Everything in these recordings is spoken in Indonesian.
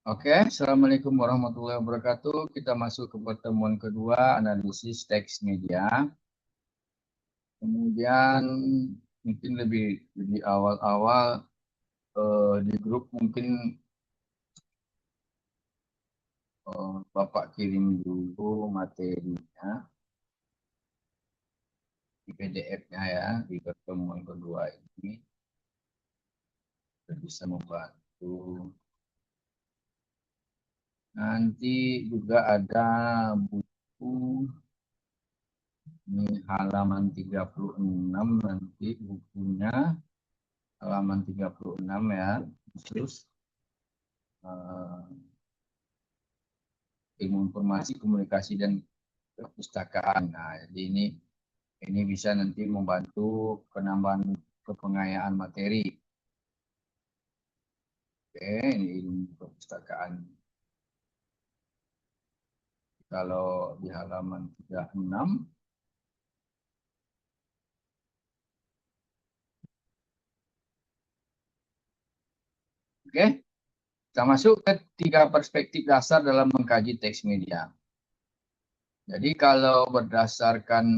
Oke, Assalamualaikum warahmatullahi wabarakatuh. Kita masuk ke pertemuan kedua, analisis teks media. Kemudian mungkin lebih awal-awal di grup mungkin Bapak kirim dulu materinya di PDF-nya ya di pertemuan kedua ini. Bisa membantu. Nanti juga ada buku ini halaman 36 nanti bukunya halaman 36 ya. Terus ilmu informasi, komunikasi dan perpustakaan. Nah, jadi ini bisa nanti membantu penambahan kepengayaan materi. Oke, ini ilmu perpustakaan. Kalau di halaman 36, oke, kita masuk ke 3 perspektif dasar dalam mengkaji teks media. Jadi kalau berdasarkan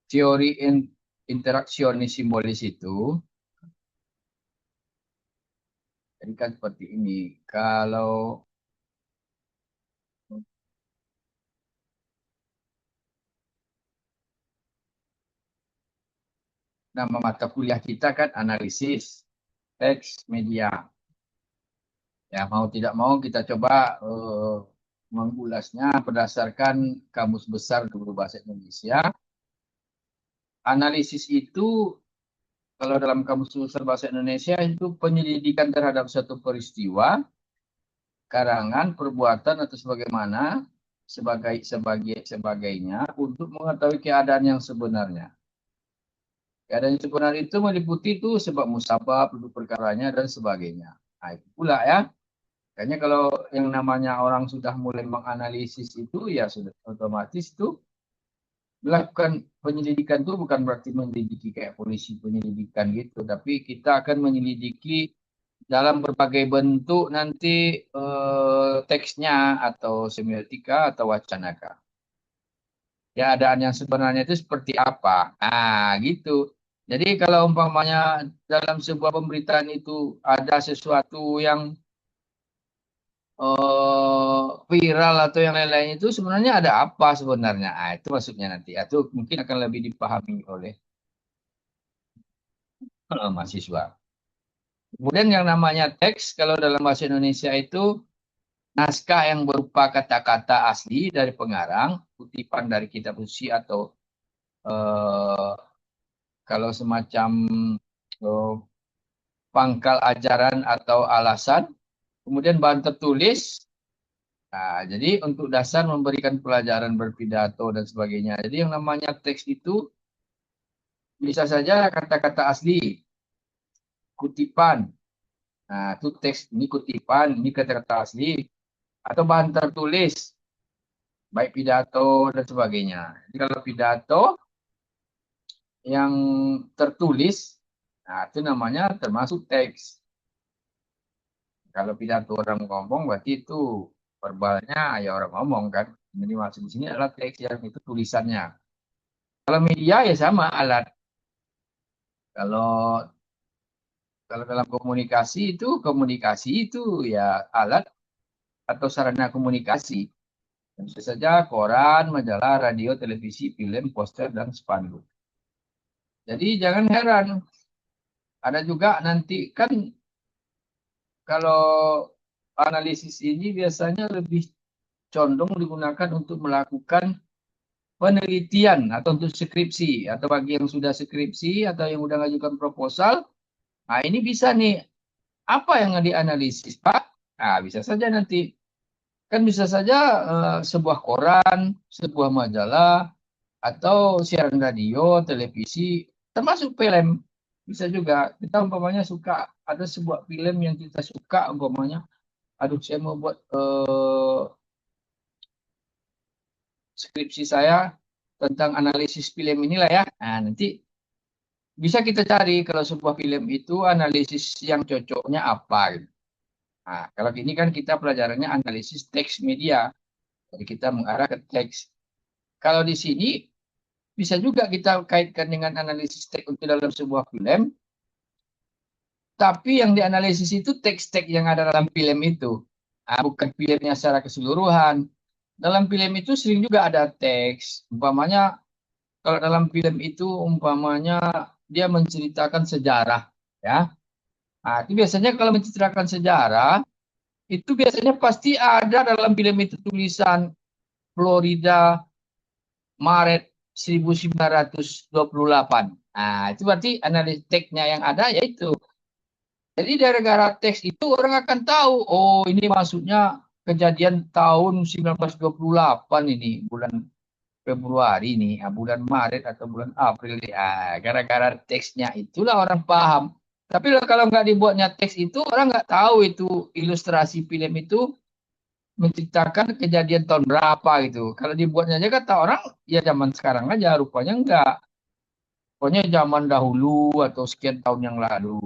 teori interaksionis simbolis itu, jadi kan seperti ini. Kalau nama mata kuliah kita kan analisis teks media. Ya, mau tidak mau kita coba mengulasnya berdasarkan Kamus Besar Guru Bahasa Indonesia. Analisis itu kalau dalam Kamus Besar Bahasa Indonesia itu penyelidikan terhadap suatu peristiwa, karangan, perbuatan atau sebagainya untuk mengetahui keadaan yang sebenarnya. Keadaan yang sebenarnya itu meliputi itu sebab musabab, duduk perkaranya dan sebagainya. Nah, itu pula ya. Kayaknya kalau yang namanya orang sudah mulai menganalisis itu ya sudah otomatis itu melakukan penyelidikan itu bukan berarti menyelidiki kayak polisi penyelidikan gitu, tapi kita akan menyelidiki dalam berbagai bentuk nanti teksnya atau semiotika atau wacanaka. Keadaan yang sebenarnya itu seperti apa? Ah, gitu. Jadi kalau umpamanya dalam sebuah pemberitaan itu ada sesuatu yang viral atau yang lain-lain itu sebenarnya ada apa sebenarnya? Ah, itu maksudnya nanti. Itu mungkin akan lebih dipahami oleh mahasiswa. Kemudian yang namanya teks kalau dalam bahasa Indonesia itu naskah yang berupa kata-kata asli dari pengarang, kutipan dari kitab suci atau eh, kalau semacam eh, pangkal ajaran atau alasan, kemudian bahan tertulis. Nah, jadi untuk dasar memberikan pelajaran berpidato dan sebagainya. Jadi yang namanya teks itu bisa saja kata-kata asli, kutipan. Nah, itu teks, ini kutipan, ini kata-kata asli, atau bahan tertulis, baik pidato dan sebagainya. Jadi kalau pidato yang tertulis, nah itu namanya termasuk teks. Kalau pidato orang ngomong, berarti itu verbalnya ya orang ngomong kan. Jadi maksud di sini adalah teks yang itu tulisannya. Kalau media ya sama alat. Kalau kalau dalam komunikasi itu ya alat atau sarana komunikasi. Tentu saja koran, majalah, radio, televisi, film, poster, dan spanduk. Jadi jangan heran. Ada juga nanti kan kalau analisis ini biasanya lebih condong digunakan untuk melakukan penelitian atau untuk skripsi. Atau bagi yang sudah skripsi atau yang sudah mengajukan proposal, nah ini bisa nih, apa yang dianalisis, Pak? Nah, bisa saja nanti. Kan bisa saja sebuah koran, sebuah majalah, atau siaran radio, televisi, termasuk film. Bisa juga. Kita umpamanya suka, ada sebuah film yang kita suka, umpamanya, aduh saya mau buat skripsi saya tentang analisis film inilah ya. Nah, nanti bisa kita cari kalau sebuah film itu analisis yang cocoknya apa gitu. Nah, kalau ini kan kita pelajarannya analisis teks media. Jadi kita mengarah ke teks. Kalau di sini bisa juga kita kaitkan dengan analisis teks untuk dalam sebuah film, tapi yang dianalisis itu teks-teks yang ada dalam film itu. Nah, bukan filmnya secara keseluruhan. Dalam film itu sering juga ada teks. Umpamanya, kalau dalam film itu umpamanya dia menceritakan sejarah, ya. Nah, itu biasanya kalau menceritakan sejarah, itu biasanya pasti ada dalam film itu tulisan Florida Maret 1928. Nah, itu berarti analisis teksnya yang ada yaitu. Jadi dari gara teks itu orang akan tahu, oh ini maksudnya kejadian tahun 1928 ini, bulan Februari nih, bulan Maret atau bulan April nih. Gara-gara teksnya itulah orang paham. Tapi kalau nggak dibuatnya teks itu, orang nggak tahu itu ilustrasi film itu menceritakan kejadian tahun berapa gitu. Kalau dibuatnya aja kata orang, ya zaman sekarang aja, rupanya enggak. Pokoknya zaman dahulu atau sekian tahun yang lalu.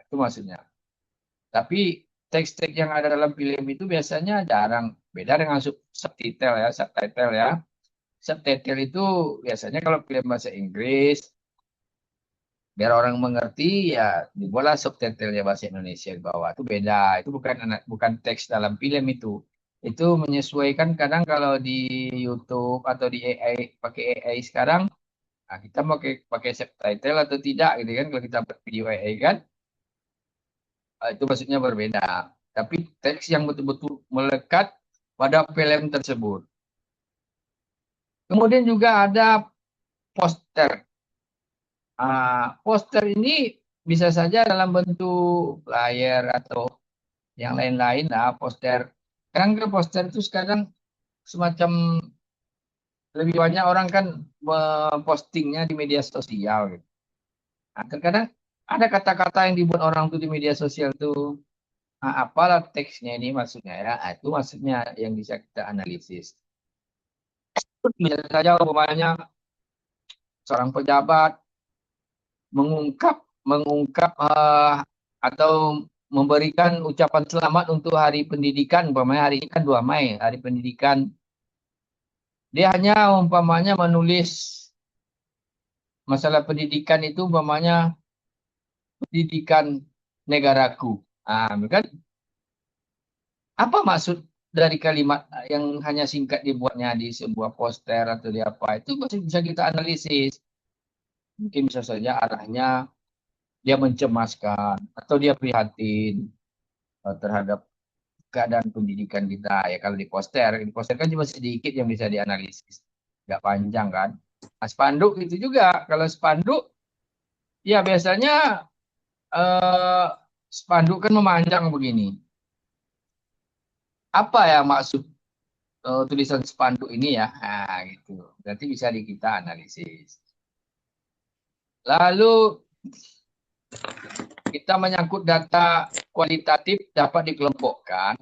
Itu maksudnya. Tapi teks-teks yang ada dalam film itu biasanya jarang. Beda dengan subtitle ya, subtitle ya. Subtitle itu biasanya kalau film bahasa Inggris, biar orang mengerti ya dibuatlah subtitlenya bahasa Indonesia di bawah. Itu beda. Itu bukan teks dalam film itu. Itu menyesuaikan kadang kalau di YouTube atau di AI pakai AI sekarang, nah kita mau pakai subtitle atau tidak gitu kan kalau kita buat video AI kan, itu maksudnya berbeda. Tapi teks yang betul-betul melekat pada film tersebut. Kemudian juga ada poster. Poster ini bisa saja dalam bentuk flyer atau yang lain-lain lah poster. Kadang kan poster itu sekarang semacam lebih banyak orang kan mempostingnya di media sosial gitu. Nah, terkadang ada kata-kata yang dibuat orang tuh di media sosial tuh, apalah teksnya ini maksudnya ya. Itu maksudnya yang bisa kita analisis. Bisa saja umpamanya seorang pejabat mengungkap mengungkap atau memberikan ucapan selamat untuk Hari Pendidikan, umpamanya hari ini kan 2 Mei, Hari Pendidikan. Dia hanya umpamanya menulis masalah pendidikan itu umpamanya pendidikan negaraku. Kan apa maksud dari kalimat yang hanya singkat dibuatnya di sebuah poster atau di apa itu masih bisa kita analisis. Mungkin bisa saja arahnya dia mencemaskan atau dia prihatin terhadap keadaan pendidikan kita ya. Kalau di poster kan cuma sedikit yang bisa dianalisis, nggak panjang kan. Nah, spanduk itu juga, kalau spanduk ya biasanya eh, spanduk kan memanjang begini. Apa ya maksud tulisan spanduk ini ya? Nah, gitu. Berarti bisa kita analisis. Lalu kita menyangkut data kualitatif dapat dikelompokkan.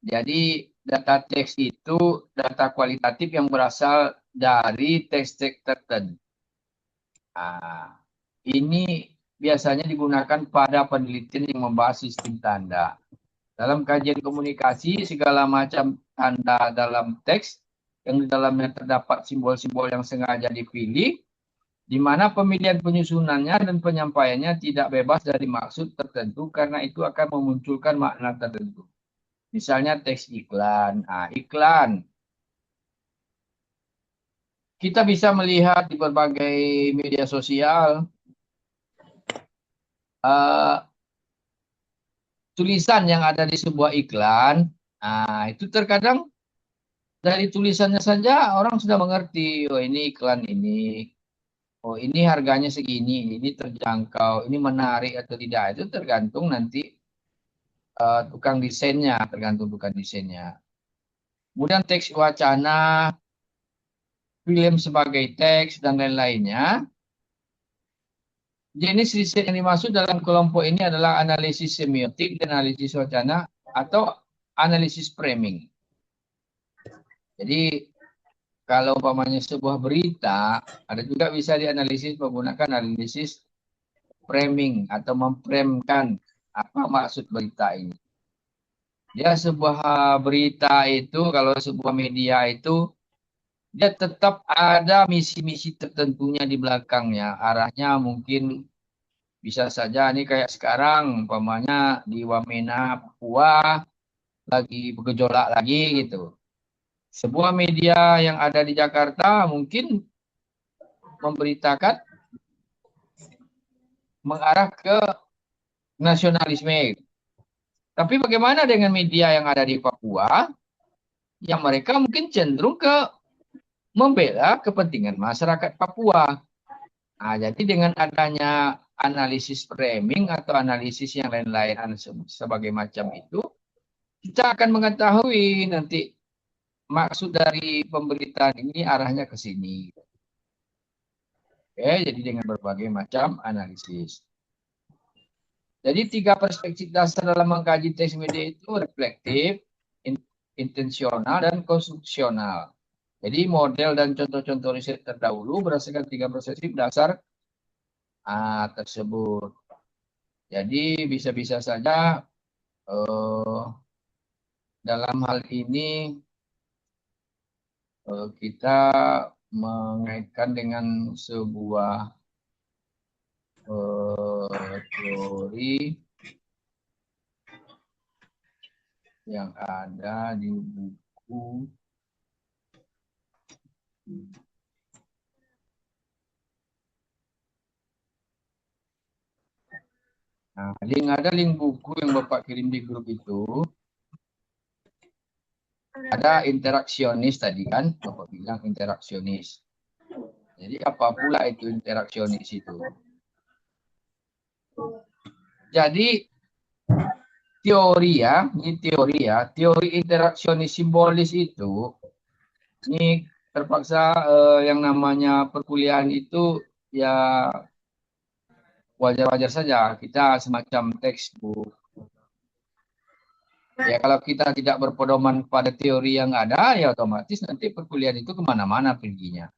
Jadi data teks itu data kualitatif yang berasal dari teks-teks tertentu. Nah, ini biasanya digunakan pada penelitian yang membahas sistem tanda. Dalam kajian komunikasi, segala macam tanda dalam teks yang di dalamnya terdapat simbol-simbol yang sengaja dipilih, di mana pemilihan penyusunannya dan penyampaiannya tidak bebas dari maksud tertentu karena itu akan memunculkan makna tertentu. Misalnya teks iklan. Iklan. Kita bisa melihat di berbagai media sosial uh, tulisan yang ada di sebuah iklan. Itu terkadang dari tulisannya saja orang sudah mengerti, oh ini iklan ini. Oh ini harganya segini, ini terjangkau, ini menarik atau tidak. Itu tergantung nanti tukang desainnya, tergantung tukang desainnya. Kemudian teks wacana, film sebagai teks, dan lain-lainnya. Jenis riset yang dimaksud dalam kelompok ini adalah analisis semiotik dan analisis wacana atau analisis framing. Jadi kalau umpamanya sebuah berita, ada juga bisa dianalisis menggunakan analisis framing atau memframekan apa maksud berita ini. Ya, sebuah berita itu, kalau sebuah media itu, dia tetap ada misi-misi tertentunya di belakangnya. Arahnya mungkin bisa saja ini kayak sekarang, umpamanya di Wamena, Papua, lagi bergejolak lagi gitu. Sebuah media yang ada di Jakarta mungkin memberitakan mengarah ke nasionalisme. Tapi bagaimana dengan media yang ada di Papua, yang mereka mungkin cenderung ke membela kepentingan masyarakat Papua. Nah, jadi dengan adanya analisis framing atau analisis yang lain-lain sebagai macam itu, kita akan mengetahui nanti maksud dari pemberitaan ini arahnya ke sini. Oke, jadi dengan berbagai macam analisis. Jadi 3 perspektif dasar dalam mengkaji teks media itu reflektif, intensional, dan konstruksional. Jadi model dan contoh-contoh riset terdahulu berdasarkan 3 perspektif dasar tersebut. Jadi bisa-bisa saja dalam hal ini kita mengaitkan dengan sebuah teori yang ada di buku ada link buku yang Bapak kirim di grup itu. Ada interaksionis tadi kan, Bapak bilang interaksionis. Jadi apa pula itu interaksionis itu? Jadi teori interaksionis simbolis itu, ini terpaksa yang namanya perkuliahan itu ya wajar-wajar saja kita semacam textbook. Ya kalau kita tidak berpedoman pada teori yang ada, ya otomatis nanti perkuliahan itu kemana-mana perginya.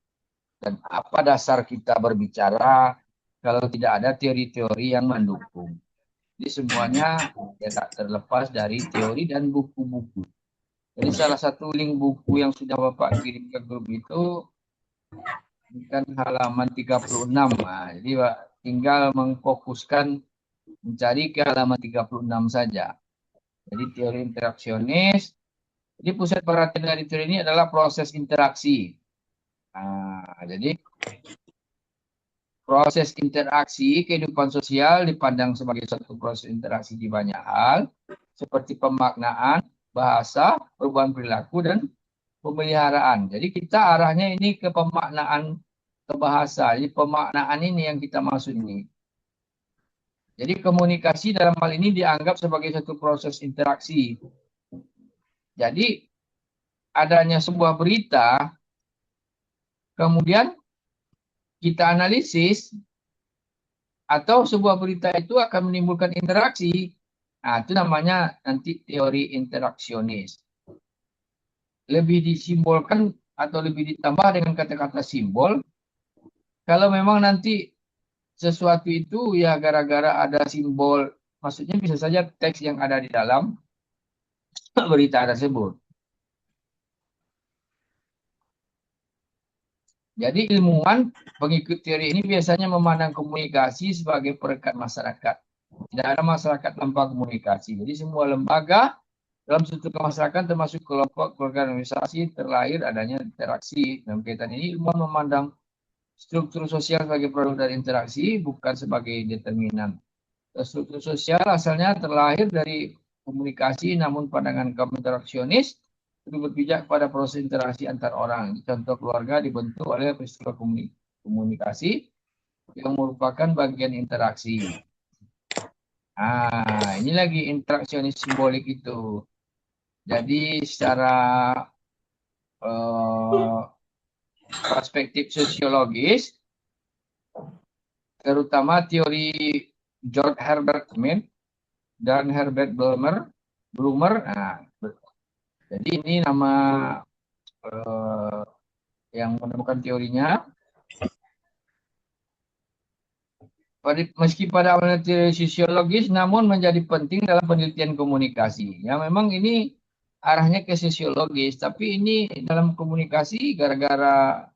Dan apa dasar kita berbicara kalau tidak ada teori-teori yang mendukung. Jadi semuanya ya tak terlepas dari teori dan buku-buku. Jadi salah satu link buku yang sudah Bapak kirim ke grup itu kan halaman 36. Nah, jadi Pak tinggal mengfokuskan mencari ke halaman 36 saja. Jadi teori interaksionis. Jadi pusat perhatian dari teori ini adalah proses interaksi. Nah, jadi proses interaksi kehidupan sosial dipandang sebagai satu proses interaksi di banyak hal, seperti pemaknaan, bahasa, perubahan perilaku, dan pemeliharaan. Jadi kita arahnya ini ke pemaknaan, ke bahasa. Jadi pemaknaan ini yang kita maksud ini. Jadi komunikasi dalam hal ini dianggap sebagai satu proses interaksi. Jadi adanya sebuah berita, kemudian kita analisis, atau sebuah berita itu akan menimbulkan interaksi. Nah, itu namanya nanti teori interaksionis. Lebih disimbolkan atau lebih ditambah dengan kata-kata simbol. Kalau memang nanti sesuatu itu ya gara-gara ada simbol, maksudnya bisa saja teks yang ada di dalam berita tersebut. Jadi ilmuwan pengikut teori ini biasanya memandang komunikasi sebagai perekat masyarakat. Tidak ada masyarakat tanpa komunikasi. Jadi semua lembaga dalam struktur kemasyarakatan termasuk kelompok, keluarga, organisasi terlahir adanya interaksi. Dalam kaitan ini ilmuwan memandang struktur sosial sebagai produk dari interaksi bukan sebagai determinan. Struktur sosial asalnya terlahir dari komunikasi, namun pandangan kaum interaksionis lebih berpijak pada proses interaksi antar orang. Contoh keluarga dibentuk oleh peristiwa komunikasi yang merupakan bagian interaksi. Ini lagi interaksionis simbolik itu. Jadi secara perspektif sosiologis, terutama teori George Herbert Mead dan Herbert Blumer. Jadi ini nama yang menemukan teorinya. Meski pada awalnya teori sosiologis, namun menjadi penting dalam penelitian komunikasi. Ya memang ini arahnya ke sosiologis, tapi ini dalam komunikasi gara-gara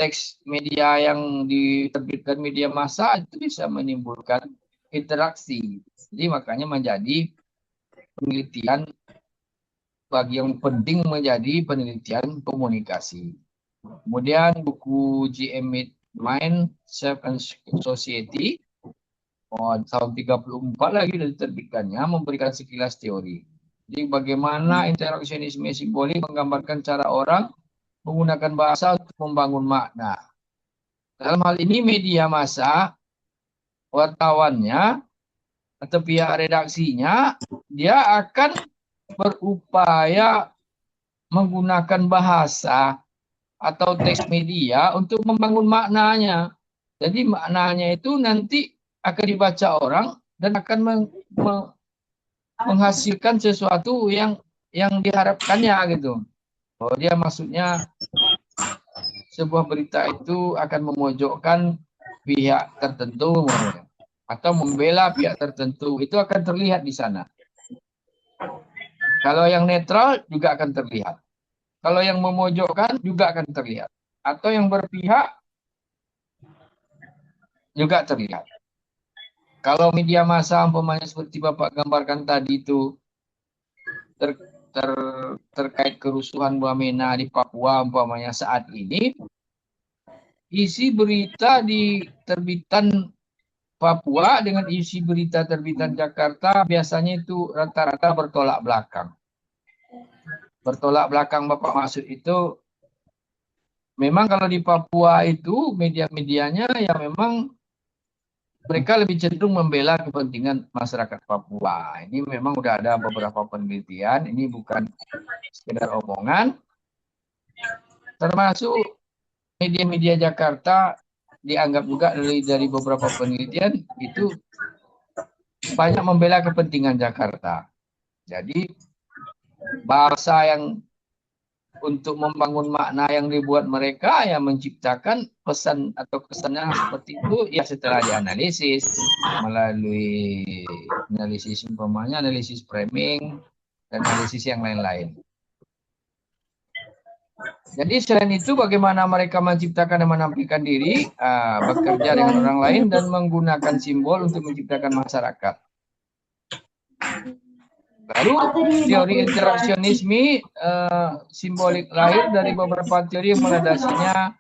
teks media yang diterbitkan media massa itu bisa menimbulkan interaksi. Jadi makanya menjadi penelitian bagi yang penting menjadi penelitian komunikasi. Kemudian buku G.M. Mind, Self and Society tahun 34 lagi sudah diterbitkannya memberikan sekilas teori. Jadi bagaimana interaksionisme simbolik menggambarkan cara orang menggunakan bahasa untuk membangun makna. Dalam hal ini media massa, wartawannya atau pihak redaksinya, dia akan berupaya menggunakan bahasa atau teks media untuk membangun maknanya. Jadi maknanya itu nanti akan dibaca orang dan akan menghasilkan sesuatu yang diharapkannya gitu. Oh, dia maksudnya sebuah berita itu akan memojokkan pihak tertentu atau membela pihak tertentu, itu akan terlihat di sana. Kalau yang netral juga akan terlihat. Kalau yang memojokkan juga akan terlihat. Atau yang berpihak juga terlihat. Kalau media massa umpamanya seperti Bapak gambarkan tadi itu terkait kerusuhan Wamena di Papua umpamanya saat ini, isi berita di terbitan Papua dengan isi berita terbitan Jakarta biasanya itu rata-rata bertolak belakang. Bertolak belakang Bapak maksud itu memang kalau di Papua itu media-medianya ya memang mereka lebih cenderung membela kepentingan masyarakat Papua. Ini memang udah ada beberapa penelitian, ini bukan sekedar omongan. Termasuk media-media Jakarta dianggap juga dari beberapa penelitian itu banyak membela kepentingan Jakarta. Jadi bahasa yang untuk membangun makna yang dibuat mereka ya menciptakan pesan atau kesannya seperti itu ya setelah dianalisis melalui analisis umpamanya analisis framing dan analisis yang lain-lain. Jadi selain itu bagaimana mereka menciptakan dan menampilkan diri, bekerja dengan orang lain dan menggunakan simbol untuk menciptakan masyarakat. Lalu teori interaksionisme simbolik lahir dari beberapa teori yang melandasinya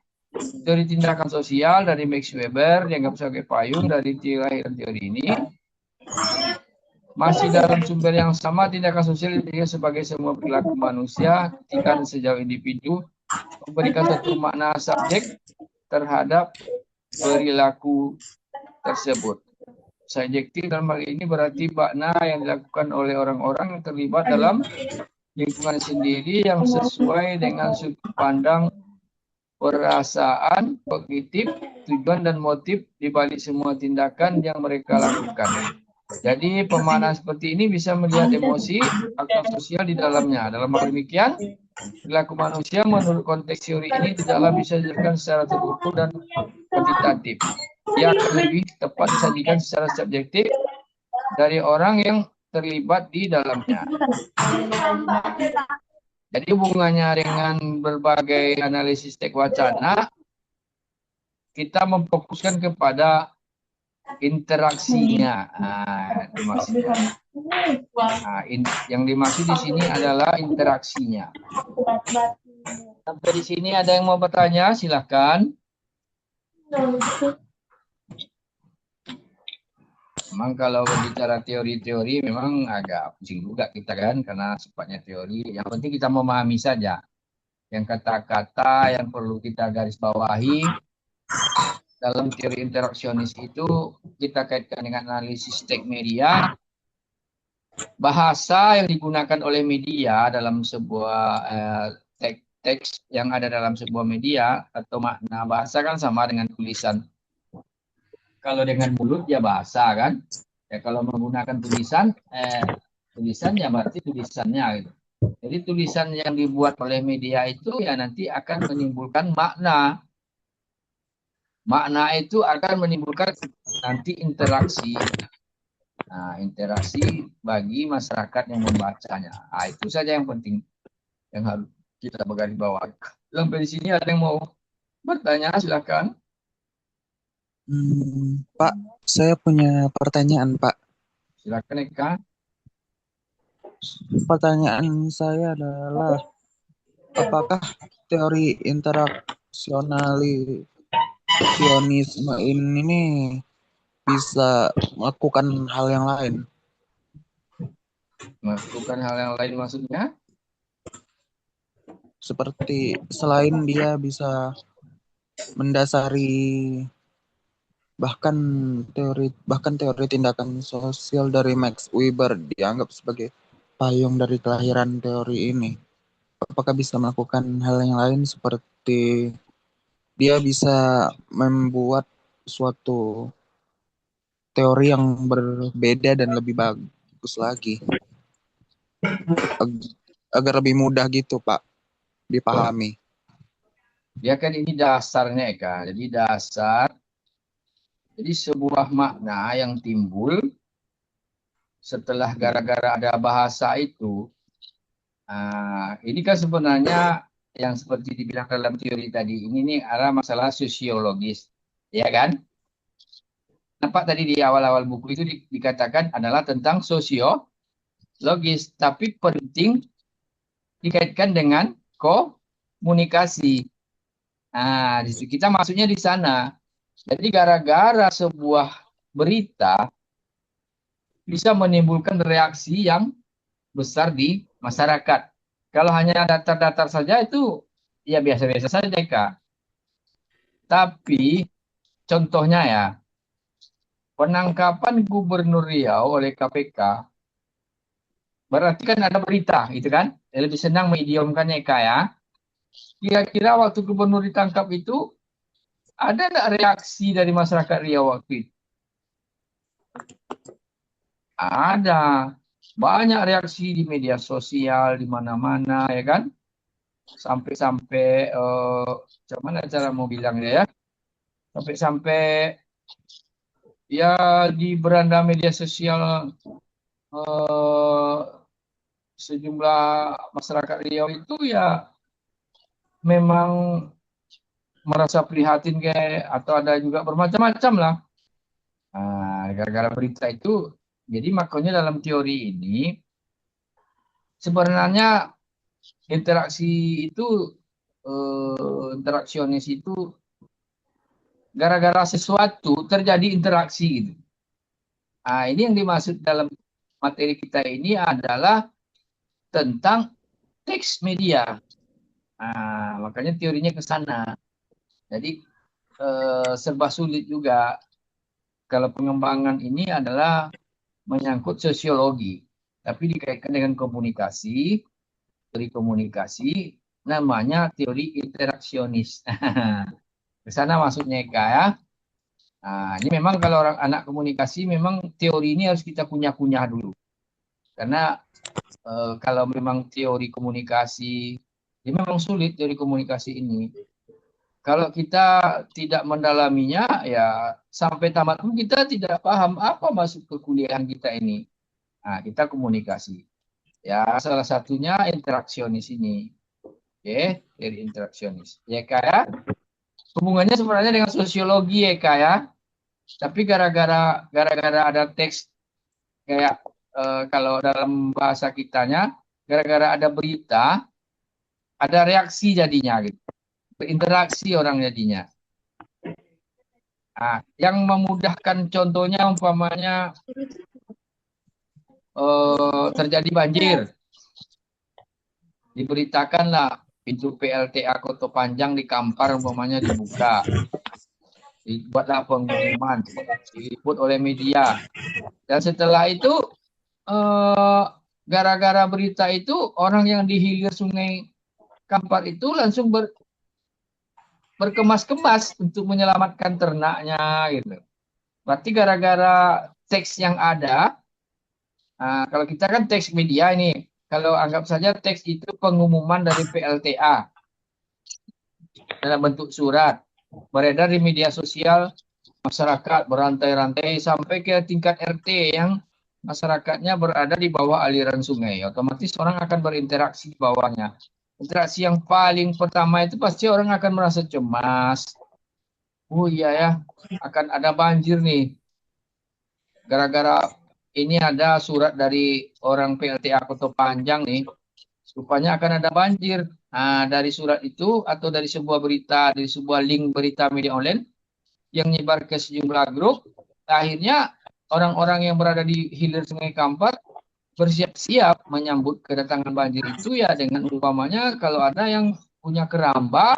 teori tindakan sosial dari Max Weber dianggap sebagai payung dari teori lahir teori ini. Masih dalam sumber yang sama, tindakan sosial dipikir sebagai semua perilaku manusia ketika sejauh individu memberikan satu makna subjek terhadap perilaku tersebut. Subjektif dalam hal ini berarti makna yang dilakukan oleh orang-orang yang terlibat dalam lingkungan sendiri yang sesuai dengan sudut pandang, perasaan, kognitif, tujuan dan motif di balik semua tindakan yang mereka lakukan. Jadi pemaknaan seperti ini bisa melihat emosi, faktor sosial di dalamnya. Dalam hal demikian, perilaku manusia menurut konteks teori ini tidaklah bisa dijelaskan secara terukur dan kuantitatif. Ia akan lebih tepat disajikan secara subjektif dari orang yang terlibat di dalamnya. Jadi hubungannya dengan berbagai analisis teks wacana, kita memfokuskan kepada interaksinya. Itu maksudnya. Yang dimaksud di sini adalah interaksinya. Sampai di sini ada yang mau bertanya? Silakan. Memang kalau berbicara teori-teori memang agak pusing juga kita kan karena sifatnya teori. Yang penting kita memahami saja. Yang kata-kata yang perlu kita garis bawahi dalam teori interaksionis itu kita kaitkan dengan analisis teks media. Bahasa yang digunakan oleh media dalam sebuah teks yang ada dalam sebuah media atau makna bahasa kan sama dengan tulisan. Kalau dengan mulut ya bahasa kan. Ya kalau menggunakan tulisan ya berarti tulisannya gitu. Jadi tulisan yang dibuat oleh media itu ya nanti akan menimbulkan makna. Makna itu akan menimbulkan nanti interaksi. Nah, interaksi bagi masyarakat yang membacanya. Nah, itu saja yang penting yang harus kita garisbawahi. Sampai di sini ada yang mau bertanya, silakan. Pak, saya punya pertanyaan, Pak. Silakan Eka. Pertanyaan saya adalah, apakah teori interaksionalis Sionisme ini bisa melakukan hal yang lain, Melakukan hal yang lain maksudnya? seperti selain dia bisa mendasari bahkan teori tindakan sosial dari Max Weber dianggap sebagai payung dari kelahiran teori ini. Apakah bisa melakukan hal yang lain seperti dia bisa membuat suatu teori yang berbeda dan lebih bagus lagi agar lebih mudah gitu, Pak, dipahami. Dia kan ini dasarnya Eka. Jadi dasar, jadi sebuah makna yang timbul setelah gara-gara ada bahasa itu. Ini kan sebenarnya yang seperti dibilang dalam teori tadi, ini nih adalah masalah sosiologis. Ya kan? Nampak tadi di awal-awal buku itu dikatakan adalah tentang sosiologis. Tapi penting dikaitkan dengan komunikasi. Di situ kita masuknya di sana. Jadi gara-gara sebuah berita bisa menimbulkan reaksi yang besar di masyarakat. Kalau hanya datar-datar saja itu ya biasa-biasa saja, Kak. Tapi contohnya ya, penangkapan Gubernur Riau oleh KPK berarti kan ada berita, gitu kan? Lebih senang mengidiomkannya, Kak ya. Kira-kira waktu Gubernur ditangkap itu ada nggak reaksi dari masyarakat Riau waktu itu? Ada. Banyak reaksi di media sosial, di mana-mana, ya kan? Sampai-sampai, macam mana cara mau bilangnya ya? Sampai-sampai ya di beranda media sosial eh, sejumlah masyarakat Riau itu ya memang merasa prihatin kayak atau ada juga bermacam-macam lah. Gara-gara berita itu, jadi makanya dalam teori ini sebenarnya interaksi itu interaksionis itu gara-gara sesuatu terjadi interaksi gitu. Ini yang dimaksud dalam materi kita ini adalah tentang teks media. Makanya teorinya ke sana. Jadi serba sulit juga kalau pengembangan ini adalah menyangkut sosiologi, tapi dikaitkan dengan komunikasi, teori komunikasi, namanya teori interaksionis. Ke sana maksudnya Eka ya. Ini memang kalau orang anak komunikasi memang teori ini harus kita kunyah-kunyah dulu. Karena kalau memang teori komunikasi, ini memang sulit teori komunikasi ini. Kalau kita tidak mendalaminya, ya sampai tamat pun kita tidak paham apa masuk ke kuliah kita ini. Kita komunikasi. Ya, salah satunya interaksionis ini. Oke, teori interaksionis. Ya, Kak ya. Hubungannya sebenarnya dengan sosiologi ya, Kak ya. Tapi gara-gara ada teks kayak kalau dalam bahasa kitanya, gara-gara ada berita, ada reaksi jadinya gitu. Berinteraksi orang jadinya. Yang memudahkan contohnya umpamanya terjadi banjir, diberitakanlah pintu PLTA Kota Panjang di Kampar umpamanya dibuka, dibuatlah pengumuman, diliput oleh media, dan setelah itu eh, gara-gara berita itu orang yang di hilir Sungai Kampar itu langsung berkemas-kemas untuk menyelamatkan ternaknya gitu. Berarti gara-gara teks yang ada, kalau kita kan teks media ini, kalau anggap saja teks itu pengumuman dari PLTA dalam bentuk surat, beredar di media sosial masyarakat berantai-rantai sampai ke tingkat RT yang masyarakatnya berada di bawah aliran sungai. Otomatis orang akan berinteraksi di bawahnya. Interaksi yang paling pertama itu pasti orang akan merasa cemas. Oh iya ya, akan ada banjir nih. Gara-gara ini ada surat dari orang PLTA Kota Panjang nih, rupanya akan ada banjir. Nah, dari surat itu atau dari sebuah berita, dari sebuah link berita media online yang nyebar ke sejumlah grup, akhirnya orang-orang yang berada di hilir Sungai Kampar bersiap-siap menyambut kedatangan banjir itu ya dengan umpamanya kalau ada yang punya keramba,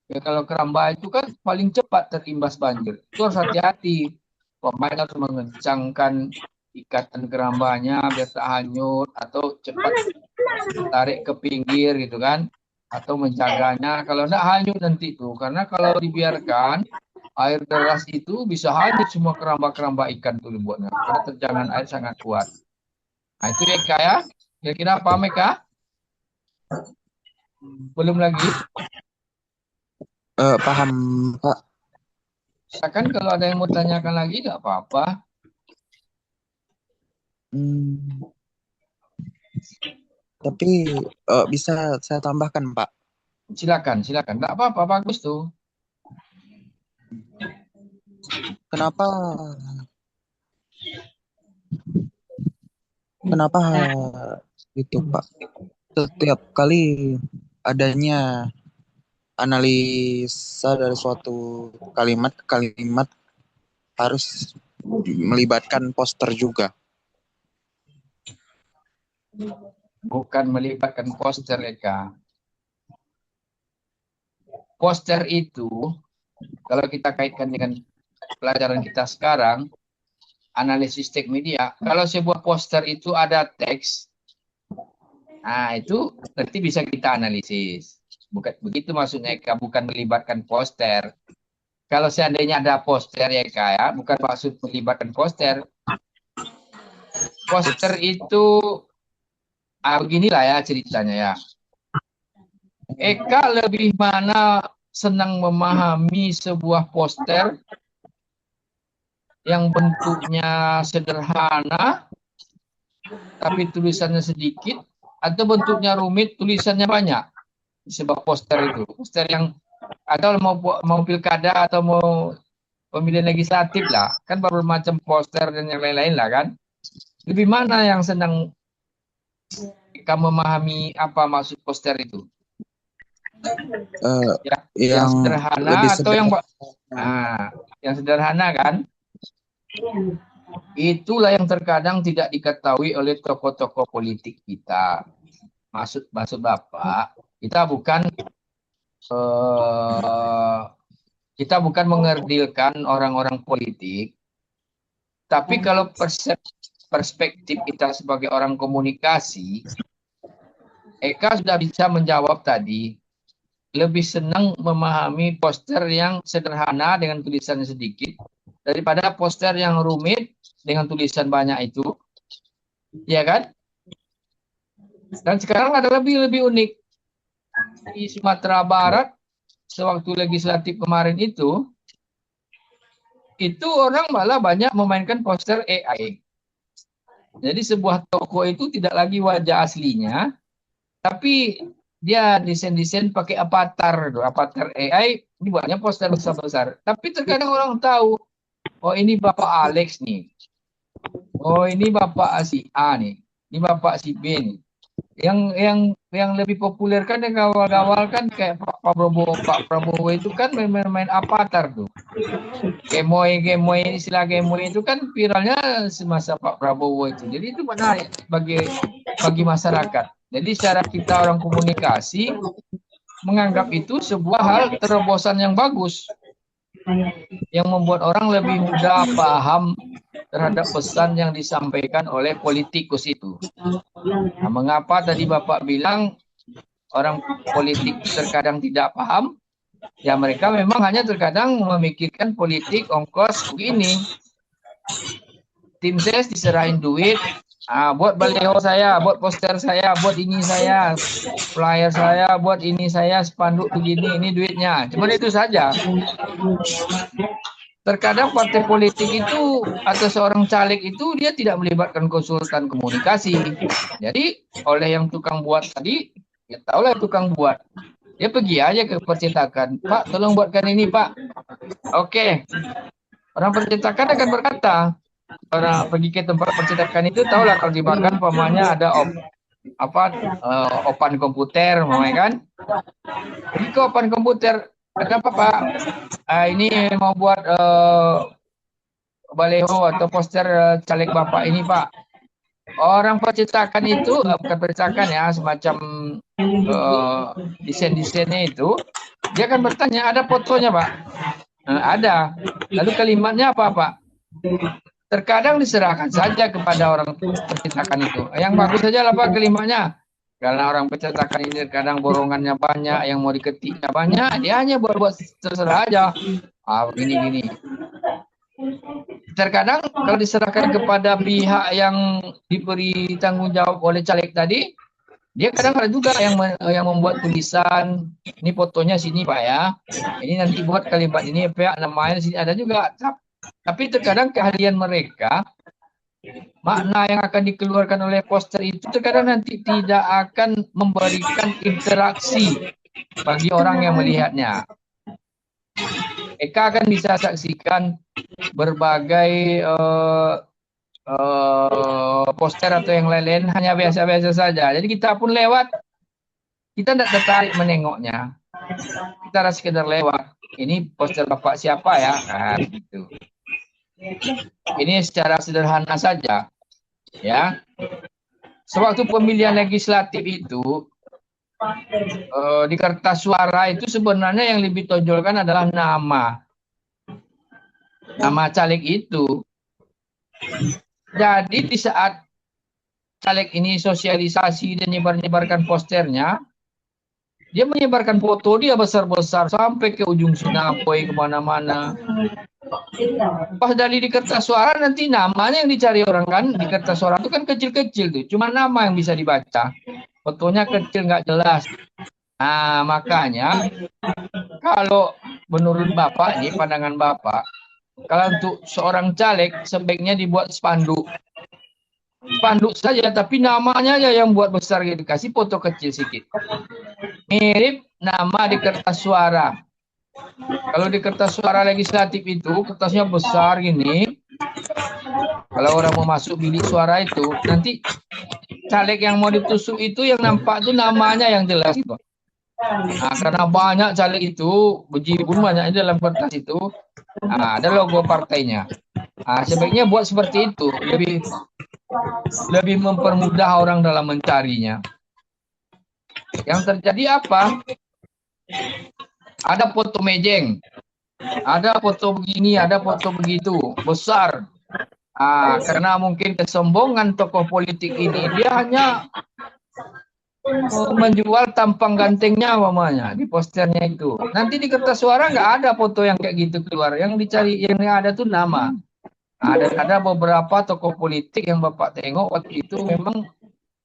ya kalau keramba itu kan paling cepat terimbas banjir. Itu harus hati-hati. Pemain harus mengencangkan ikatan kerambanya biar tak hanyut atau cepat tarik ke pinggir gitu kan atau menjaganya kalau tidak hanyut nanti tuh karena kalau dibiarkan air deras itu bisa hanyut semua keramba-keramba ikan tuh dibuatnya karena terjangan air sangat kuat. Nah itu Eka ya. Kira-kira paham Eka? Belum lagi? Paham, Pak. Silakan kalau ada yang mau tanyakan lagi nggak apa-apa. Hmm, tapi bisa saya tambahkan, Pak. Silakan, silakan. Nggak apa-apa, bagus tuh. Kenapa kenapa itu, Pak? Setiap kali adanya analisa dari suatu kalimat ke kalimat harus melibatkan poster juga. Bukan melibatkan poster Eka. Poster itu kalau kita kaitkan dengan pelajaran kita sekarang, analisis teks media, kalau sebuah poster itu ada teks, nah itu berarti bisa kita analisis. Bukan begitu maksudnya Eka, bukan melibatkan poster. Kalau seandainya ada poster ya Eka ya, bukan maksud melibatkan poster. Poster itu beginilah ya ceritanya ya. Eka lebih mana senang memahami sebuah poster yang bentuknya sederhana tapi tulisannya sedikit atau bentuknya rumit tulisannya banyak di sebuah poster itu. Poster yang atau mau pilkada atau mau pemilihan legislatif lah, kan bermacam poster dan yang lain-lain lah kan. Lebih mana yang senang kamu memahami apa maksud poster itu? Ya, yang Yang sederhana lebih atau yang sederhana. yang sederhana kan? Itulah yang terkadang tidak diketahui oleh tokoh-tokoh politik kita. Maksud Bapak, eh, kita bukan mengerdilkan orang-orang politik, tapi kalau perspektif kita sebagai orang komunikasi, Eka sudah bisa menjawab tadi, lebih senang memahami poster yang sederhana dengan tulisannya sedikit daripada poster yang rumit dengan tulisan banyak itu, ya kan? Dan sekarang ada lebih unik di Sumatera Barat sewaktu legislatif kemarin itu orang malah banyak memainkan poster AI. Jadi sebuah toko itu tidak lagi wajah aslinya, tapi dia desain-desain pakai avatar AI, dibuatnya poster besar-besar. Tapi terkadang orang tahu, oh ini Bapak Alex nih, oh ini Bapak si A nih, ini Bapak si B nih. Yang lebih populer kan yang awal-awal kan kayak Pak Prabowo itu kan main avatar tuh. Gemoy istilah gemoy itu kan viralnya semasa Pak Prabowo itu. Jadi itu menarik bagi masyarakat. Jadi secara kita orang komunikasi menganggap itu sebuah hal terobosan yang bagus yang membuat orang lebih mudah paham terhadap pesan yang disampaikan oleh politikus itu. Nah, mengapa tadi Bapak bilang orang politik terkadang tidak paham? Ya mereka memang hanya terkadang memikirkan politik ongkos begini. Tim ses diserahin duit, Buat baliho saya, buat poster saya, buat ini saya, flyer saya, buat ini saya, spanduk begini, ini duitnya. Cuma itu saja. Terkadang partai politik itu atau seorang caleg itu dia tidak melibatkan konsultan komunikasi. Jadi oleh yang tukang buat tadi, ya tahulah tukang buat. Dia pergi aja ke percetakan. Pak, tolong buatkan ini, Pak. Oke. Orang percetakan akan berkata, orang pergi ke tempat percetakan itu tahulah kalau dimakan pamannya ada opan komputer, kan? Pergi ke opan komputer. Ada apa, Pak? Ini mau buat baleho atau poster caleg Bapak ini, Pak. Orang percetakan itu, bukan percetakan ya, semacam desain-desainnya itu, dia akan bertanya, ada fotonya, Pak? Ada. Lalu kalimatnya apa, Pak? Terkadang diserahkan saja kepada orang percetakan itu. Yang bagus saja lah, Pak, kalimatnya. Karena orang percetakan ini kadang borongannya banyak, yang mau diketiknya banyak, dia hanya buat-buat terserah aja. Begini-gini. Terkadang kalau diserahkan kepada pihak yang diberi tanggung jawab oleh caleg tadi, dia kadang ada juga yang membuat tulisan, ini fotonya sini, Pak, ya. Ini nanti buat kalimat ini, pihak namanya sini ada juga. Tapi terkadang keahlian mereka, makna yang akan dikeluarkan oleh poster itu terkadang nanti tidak akan memberikan interaksi bagi orang yang melihatnya. Eka akan bisa saksikan berbagai poster atau yang lain-lain hanya biasa-biasa saja. Jadi kita pun lewat, kita tidak tertarik menengoknya. Kita harus sekedar lewat. Ini poster Bapak siapa ya? Gitu. Ini secara sederhana saja, ya. Sewaktu pemilihan legislatif itu di kertas suara itu sebenarnya yang lebih tonjolkan adalah nama caleg itu. Jadi di saat caleg ini sosialisasi dan nyebar-nyebarkan posternya, dia menyebarkan foto dia besar-besar sampai ke ujung Sinapoi kemana-mana. Pas dari di kertas suara nanti namanya yang dicari orang kan, di kertas suara itu kan kecil-kecil tuh, cuma nama yang bisa dibaca. Fotonya kecil nggak jelas. Nah makanya kalau menurut Bapak nih, pandangan Bapak, kalau untuk seorang caleg sebaiknya dibuat spanduk saja, tapi namanya aja yang buat besar gitu, kasih foto kecil sedikit. Mirip nama di kertas suara. Kalau di kertas suara legislatif itu kertasnya besar gini. Kalau orang mau masuk bilik suara itu, nanti caleg yang mau ditusuk itu yang nampak itu namanya yang jelas. Nah, karena banyak caleg itu, bejibun banyak dalam kertas itu, ada logo partainya. Sebaiknya buat seperti itu, lebih mempermudah orang dalam mencarinya. Yang terjadi apa? Ada foto mejeng, ada foto begini, ada foto begitu, besar. Karena mungkin kesombongan tokoh politik ini, dia hanya menjual tampang gantengnya namanya di posternya itu. Nanti di kertas suara nggak ada foto yang kayak gitu keluar. Yang dicari, yang ada tuh nama. Ada beberapa tokoh politik yang Bapak tengok waktu itu memang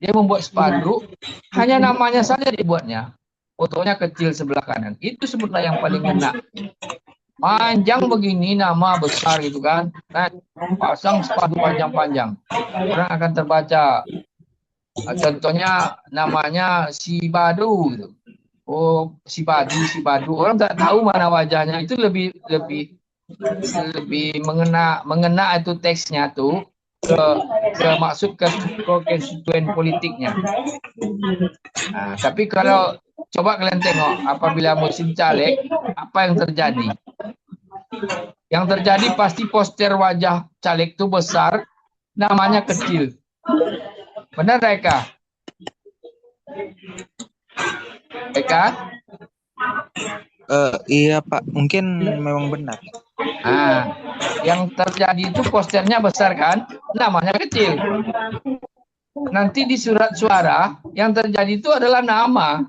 dia membuat spanduk, hanya namanya saja dibuatnya. Fotonya kecil sebelah kanan. Itu sebetulnya yang paling kena. Panjang begini, nama besar gitu kan. Nah, pasang spanduk panjang-panjang. Orang akan terbaca. Contohnya namanya si Badu gitu. Oh, si Badu. Orang tak tahu mana wajahnya. Itu lebih mengena itu teksnya tuh ke maksud ke konstituen politiknya. Tapi kalau coba kalian tengok apabila musim caleg, apa yang terjadi? Yang terjadi pasti poster wajah caleg itu besar, namanya kecil. Benar, Eka? Iya Pak, mungkin memang benar. Yang terjadi itu posternya besar kan, namanya kecil. Nanti di surat suara yang terjadi itu adalah nama.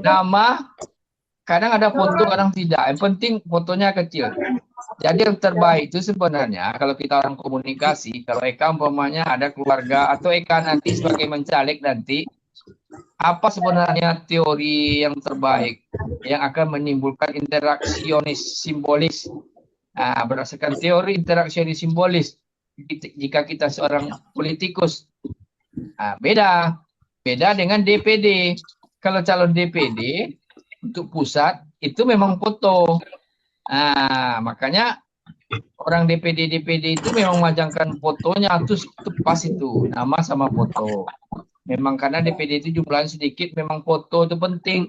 Nama kadang ada foto, kadang tidak. Yang penting fotonya kecil. Jadi yang terbaik itu sebenarnya kalau kita orang komunikasi, kalau Eka umpamanya ada keluarga atau Eka nanti sebagai mencaleg nanti, apa sebenarnya teori yang terbaik yang akan menimbulkan interaksionis simbolis? Nah, berdasarkan teori interaksionis simbolis, jika kita seorang politikus, nah, beda dengan DPD. Kalau calon DPD untuk pusat itu memang foto. Nah, makanya orang DPD itu memang memajangkan fotonya itu pas itu nama sama foto. Memang karena DPD itu jumlahnya sedikit, memang foto itu penting.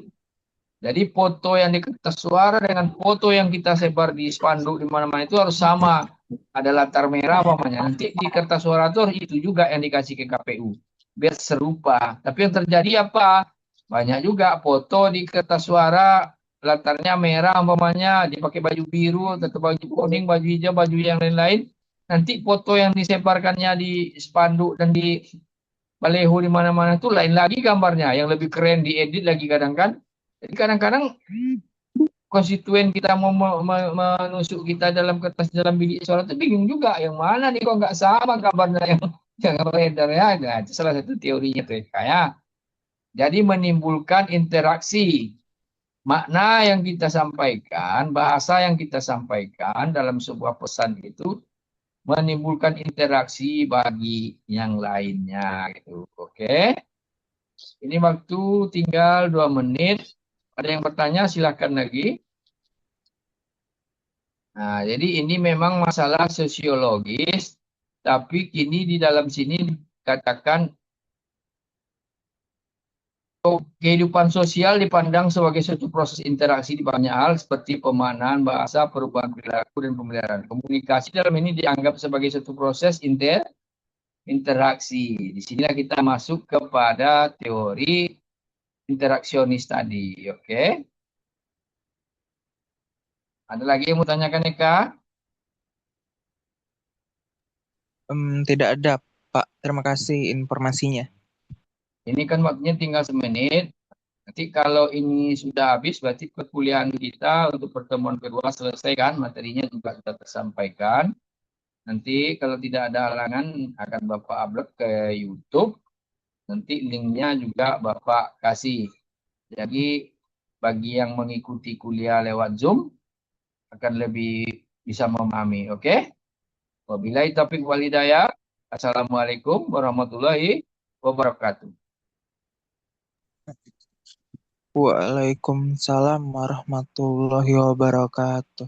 Jadi foto yang di kertas suara dengan foto yang kita sebar di spanduk di mana-mana itu harus sama. Ada latar merah namanya. Nanti di kertas suara itu juga yang dikasih ke KPU. Biar serupa. Tapi yang terjadi apa? Banyak juga foto di kertas suara latarnya merah umpamanya dipakai baju biru atau baju kuning, baju hijau, baju yang lain-lain. Nanti foto yang disebarkannya di spanduk dan di baleho di mana-mana itu lain lagi gambarnya, yang lebih keren diedit lagi kadang kan. Jadi kadang-kadang konstituen kita mau menusuk kita dalam kertas dalam bilik suara itu bingung juga yang mana nih kok nggak sama gambarnya yang beredar ya. Nah, itu salah satu teorinya tuh kayak. Jadi menimbulkan interaksi makna yang kita sampaikan, bahasa yang kita sampaikan dalam sebuah pesan itu menimbulkan interaksi bagi yang lainnya gitu. Oke. Ini waktu tinggal 2 menit. Ada yang bertanya silakan lagi. Nah, jadi ini memang masalah sosiologis, tapi kini di dalam sini dikatakan kehidupan sosial dipandang sebagai suatu proses interaksi di banyak hal seperti pemaknaan bahasa, perubahan perilaku, dan pemeliharaan. Komunikasi dalam ini dianggap sebagai suatu proses interaksi. Di sinilah kita masuk kepada teori interaksionis tadi, oke? Ada lagi yang mau tanyakan Eka? Tidak ada, Pak. Terima kasih informasinya. Ini kan waktunya tinggal 1 menit. Nanti kalau ini sudah habis, berarti perkuliahan kita untuk pertemuan kedua selesai kan, materinya juga sudah tersampaikan. Nanti kalau tidak ada halangan akan Bapak upload ke YouTube. Nanti linknya juga Bapak kasih. Jadi bagi yang mengikuti kuliah lewat Zoom akan lebih bisa memahami. Oke? Wabillahi taufiq wal hidayah. Assalamualaikum warahmatullahi wabarakatuh. Waalaikumsalam warahmatullahi wabarakatuh.